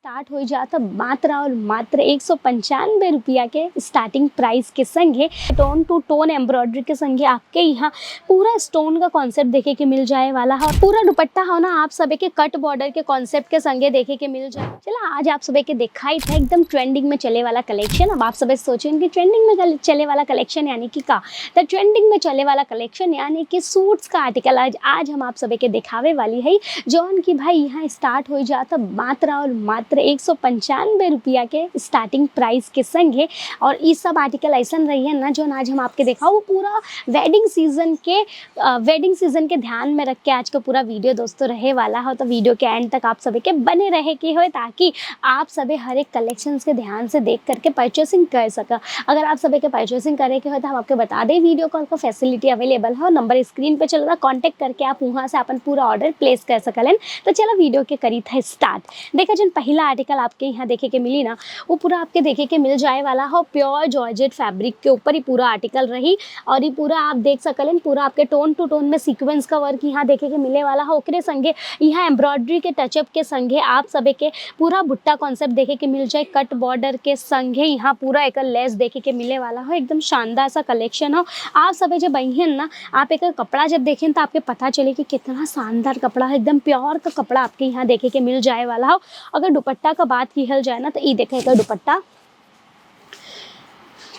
Start हो जाता मात्र और मात्र 195 रुपया के स्टार्टिंग प्राइस के संगे टोन टू टोन एम्ब्रॉयडरी के संगे आपके यहाँ पूरा स्टोन का कॉन्सेप्ट देखे के मिल जाए वाला है। पूरा दुपट्टा हो ना आप सभी के कट बॉर्डर के कॉन्सेप्ट के संगे देखे के मिल जाए। चला आज आप सभी के दिखाई था एकदम ट्रेंडिंग में चले वाला कलेक्शन। अब आप सभी सोचेंगे कि ट्रेंडिंग में चले वाला कलेक्शन यानी कि का तो ट्रेंडिंग में चले वाला कलेक्शन यानी कि सूट्स का आर्टिकल आज हम आप सभी के दिखावे वाली है जौन की भाई यहाँ स्टार्ट हो जाता मात्र और मात्र 195 रुपया के स्टार्टिंग प्राइस के संगे। और ये सब आर्टिकल ऐसा रही है ना जो आज हम आपके देखा वो पूरा वेडिंग सीजन के ध्यान में रख के आज का पूरा वीडियो दोस्तों रहे वाला हो। तो वीडियो के एंड तक आप सभी के बने रहे के हो ताकि आप सभी हर एक कलेक्शंस के ध्यान से देख करके परचेसिंग कर सका। अगर आप सभी के परचेसिंग करे के हो तो हम आपके बता दें वीडियो कॉल का फैसिलिटी अवेलेबल है। नंबर स्क्रीन पे चल रहा, कॉन्टेक्ट करके आप वहाँ से अपन पूरा ऑर्डर प्लेस कर सकलन। तो चलो वीडियो के करी था स्टार्ट। देखा जन पहला आर्टिकल आपके यहाँ देखे के मिली ना वो पूरा आपके देखे के मिल जाए वाला हो प्योर जॉर्जेट फैब्रिक के ऊपर ही पूरा आर्टिकल रही। और ये पूरा आप देख सकलन पूरा आपके टोन टू टोन में सीक्वेंस का वर्क यहाँ देखे के मिले वाला हो। ओकरे संगे यहाँ एम्ब्रॉयडरी के टचअप के संगे आप सभी के पूरा बुट्टा कॉन्सेप्ट देखे के मिल जाए। कट बॉर्डर के संगे यहाँ पूरा एक लेस देखे के मिले वाला हो। एकदम शानदार सा कलेक्शन हो। आप सभी जब बहन ना आप एक कपड़ा जब देखें तो आपके पता चले कि कितना शानदार कपड़ा है। एकदम प्योर का कपड़ा आपके यहाँ देखे के मिल जाए वाला हो। अगर दुपट्टा का बात की जाए ना तो ये देखेगा दुपट्टा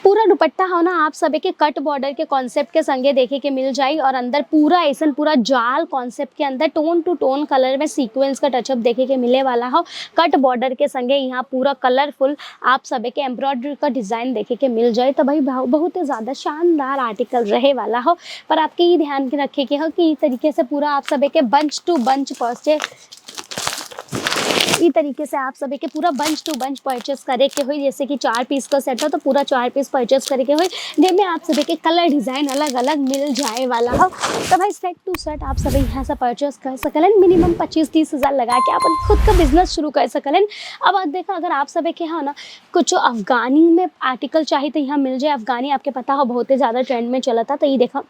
पूरा दुपट्टा हो ना आप सभी के कट बॉर्डर के कॉन्सेप्ट के संगे देखे के मिल जाए। और अंदर पूरा ऐसा पूरा जाल कॉन्सेप्ट के अंदर टोन टू टोन कलर में सीक्वेंस का टचअप देखे के मिले वाला हो। कट बॉर्डर के संगे यहाँ पूरा कलरफुल आप सभी के एम्ब्रॉयडरी का डिज़ाइन देखे के मिल जाए। तो भाई बहुत ही ज़्यादा शानदार आर्टिकल रहे वाला हो। पर आपके ये ध्यान के रखे के हो कि इस तरीके से पूरा आप सभी के बंच टू बंच इस तरीके से आप सभी के पूरा बंच टू बंच परचेस करे के हुई। जैसे कि 4 पीस का सेट हो तो पूरा 4 पीस परचेस करे के हुई जिनमें आप सभी के कलर डिज़ाइन अलग अलग मिल जाए वाला हो। तो भाई सेट टू सेट आप सभी यहाँ से परचेस कर सकलन। मिनिमम 25-30 हज़ार लगा के अपन खुद का बिजनेस शुरू कर सकलन। अब देखा अगर आप सभी के यहाँ ना कुछ अफगानी में आर्टिकल चाहिए तो यहाँ मिल जाए। अफगानी आपके पता हो बहुत ही ज़्यादा ट्रेंड में चला था। तो ये देखा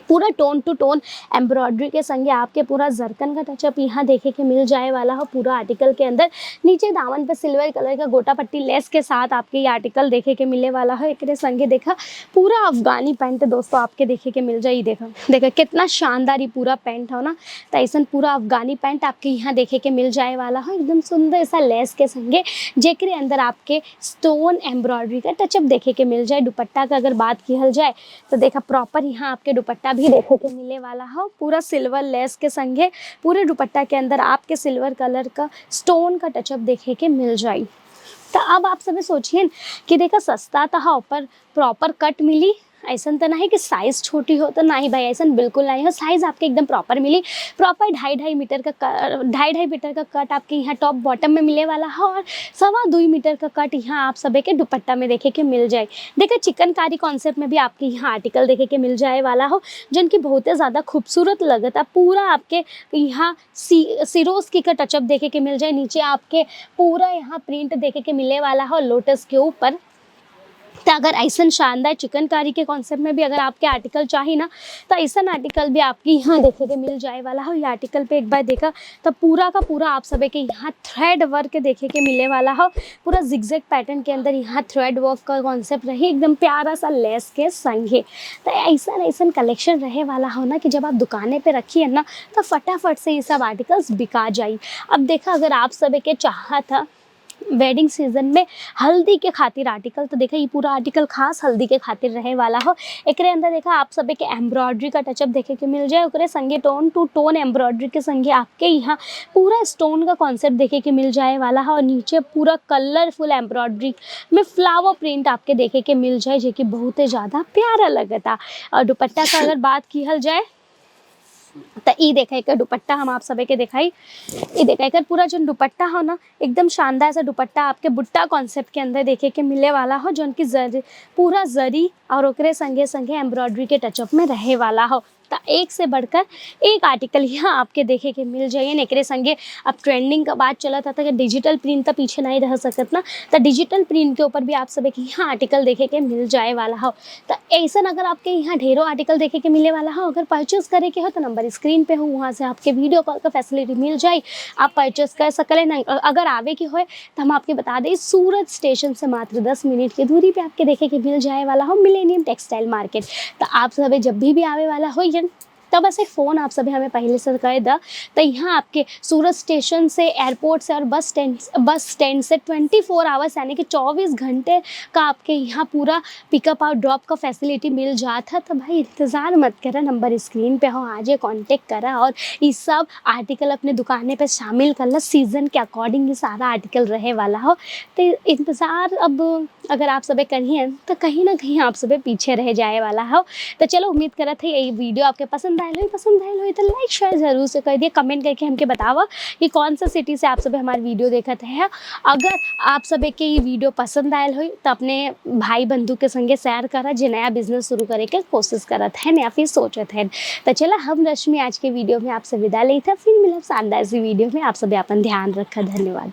पूरा टोन टू टोन एम्ब्रॉयडरी के संगे आपके पूरा जरकन का टचअप यहाँ देखे के मिल जाए वाला हो। पूरा आर्टिकल के अंदर नीचे दामन पे सिल्वर कलर का गोटा पट्टी लेस के साथ आपके ये आर्टिकल देखे के मिले वाला हो। एक संगे देखा पूरा अफगानी पैंट दोस्तों आपके देखे के मिल जाए। देखा कितना शानदार ये पूरा पैंट हो ना। तो ऐसा पूरा अफगानी पैंट आपके यहाँ देखे के मिल जाए वाला हो। एकदम सुंदर सा लेस के संगे जेकरे अंदर आपके स्टोन एम्ब्रॉयडरी का टचअप देखे के मिल जाए। दुपट्टा का अगर बात की जाए तो देखा प्रॉपर यहाँ आपके दुपट्टा भी देखे के मिले वाला हो। पूरा सिल्वर लेस के संगे पूरे दुपट्टा के अंदर आपके सिल्वर कलर का स्टोन का टचअप देखे के मिल जाए। तो अब आप सभी सोचिए कि देखा सस्ता था ऊपर प्रॉपर कट मिली। ऐसा तो नहीं कि साइज़ छोटी हो तो नहीं भाई, ऐसा बिल्कुल नहीं हो। साइज़ आपके एकदम प्रॉपर मिली। प्रॉपर 2.5 मीटर का कट आपके यहाँ टॉप बॉटम में मिले वाला है। और 2.25 मीटर का कट यहाँ आप सभी के दुपट्टा में देखे के मिल जाए। देखिए चिकनकारी कॉन्सेप्ट में भी आपके यहाँ आर्टिकल देखे के मिल जाए वाला हो जिनकी बहुत ही ज़्यादा खूबसूरत लगता। पूरा आपके यहाँ सिरोस्की का टचअप देखे के मिल जाए। नीचे आपके पूरा यहाँ प्रिंट देखे के मिले वाला हो लोटस के ऊपर। तो अगर ऐसा शानदार चिकनकारी के कॉन्सेप्ट में भी अगर आपके आर्टिकल चाहिए ना तो ऐसा आर्टिकल भी आपके यहाँ देखे के मिल जाए वाला हो। ये आर्टिकल पे एक बार देखा तो पूरा का पूरा आप सभी के यहाँ थ्रेड वर्क देखे के मिले वाला हो। पूरा जिगजैग पैटर्न के अंदर यहाँ थ्रेड वर्क का कॉन्सेप्ट रही एकदम प्यारा सा लेस के संगे। तो ऐसा कलेक्शन रहे वाला हो ना कि जब आप दुकानें पे रखिए ना तो फटाफट से ये सब आर्टिकल्स बिका जाए। अब देखा अगर आप सभी के चाहा था वेडिंग सीजन में हल्दी के खातिर आर्टिकल तो देखा ये पूरा आर्टिकल खास हल्दी के खातिर रहे वाला हो। एक अंदर देखा आप सभी के एम्ब्रॉयडरी का टचअप देखे के मिल जाए। ओकरे संगे टोन टू टोन एम्ब्रॉयडरी के संगे आपके यहाँ पूरा स्टोन का कॉन्सेप्ट देखे के मिल जाए वाला है। और नीचे पूरा कलरफुल एम्ब्रॉयडरी में फ्लावर प्रिंट आपके देखे के मिल जाए जो कि बहुत ही ज़्यादा प्यारा लगता। और दुपट्टा का अगर बात की जाए तो ये देखा एक दुपट्टा हम आप सभी के दिखाई। ये देखा एक पूरा जो दुपट्टा हो ना एकदम शानदार सा दुपट्टा आपके बुट्टा कॉन्सेप्ट के अंदर देखे के मिले वाला हो जो उनकी पूरा जरी और ओकरे संगे संगे एम्ब्रॉयडरी के टचअप में रहे वाला हो। तो एक से बढ़कर एक आर्टिकल यहाँ आपके देखे के मिल जाइए। एकरे संगे अब ट्रेंडिंग का बात चलत था कि डिजिटल प्रिंट तो पीछे नहीं रह सकत ना, तो डिजिटल प्रिंट के ऊपर भी आप सभी के यहाँ आर्टिकल देखे के मिल जाए वाला हो। तो ऐसा अगर आपके यहाँ ढेरों आर्टिकल देखे के मिले वाला हो, अगर परचेज करे के हो तो नंबर स्क्रीन पे हो, वहाँ से आपके वीडियो कॉल का फैसिलिटी मिल जाए, आप परचेज कर सकले। नहीं अगर आवे की हो तो हम आपके बता दें सूरत स्टेशन से मात्र 10 मिनट की दूरी पे आपके देखे के मिल जाए वाला हो मिलेनियम टेक्सटाइल मार्केट। तो आप सभी जब भी आवे वाला हो तो बस एक फ़ोन आप सभी हमें पहले से कर दा, तो यहाँ आपके सूरत स्टेशन से, एयरपोर्ट से और बस स्टैंड से 24 आवर्स यानी कि 24 घंटे का आपके यहाँ पूरा पिकअप और ड्रॉप का फैसिलिटी मिल जाता। तो भाई इंतज़ार मत करा, नंबर स्क्रीन पे हो, आज कांटेक्ट करा और ये सब आर्टिकल अपने दुकाने पे शामिल कर ला। सीज़न के अकॉर्डिंग ये सारा आर्टिकल रहे वाला हो, तो इंतज़ार अब अगर आप सभी करिए तो कहीं ना कहीं आप सभी पीछे रह जाए वाला हो। तो चलो उम्मीद करत है ये वीडियो आपके पसंद आयल हो तो लाइक शेयर जरूर से कर दिए, कमेंट करके हमके बतावा कि कौन सा सिटी से आप सभी हमारे वीडियो देखते हैं। अगर आप सभी के ये वीडियो पसंद आयल हो तो अपने भाई बंधु के संगे शेयर करा जो नया बिजनेस शुरू करे के कोशिश करत है या फिर सोचत है। तो चला हम रश्मि आज के वीडियो में आपसे विदा लेते हैं, फिर मिलब शानदार सी वीडियो में। आप सभी अपन ध्यान रखा, धन्यवाद।